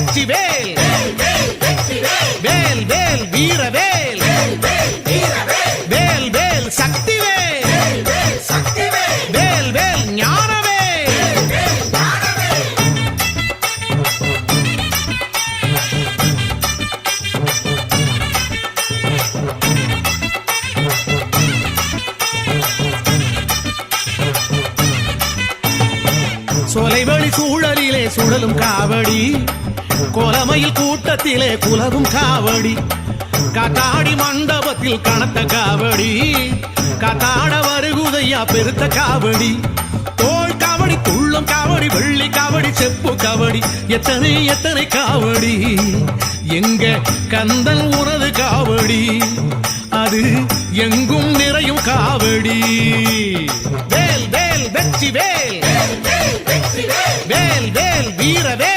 வெற்றிவேல் வேல் வேல் வீரவேல் வேல் வேல் சக்திவேல் வேல் வேல் ஞானவேல். சோலைவழி சூழலிலே சுழலும் காவடி, கோலமையில் கூட்டத்திலே குலவும் காவடி, காத்தாடி மண்டபத்தில் கனத்த காவடி, காத்தாட வருகுதையா பெருத்த காவடி, தோல் காவடி துள்ளம் காவடி வெள்ளி காவடி செப்பு காவடி, எத்தனை எத்தனை காவடி எங்க கந்தன் உனது காவடி, அது எங்கும் நிறையும் காவடி. வேல் வேல் வெற்றி வேல் வேல் வேல் வீரவேல்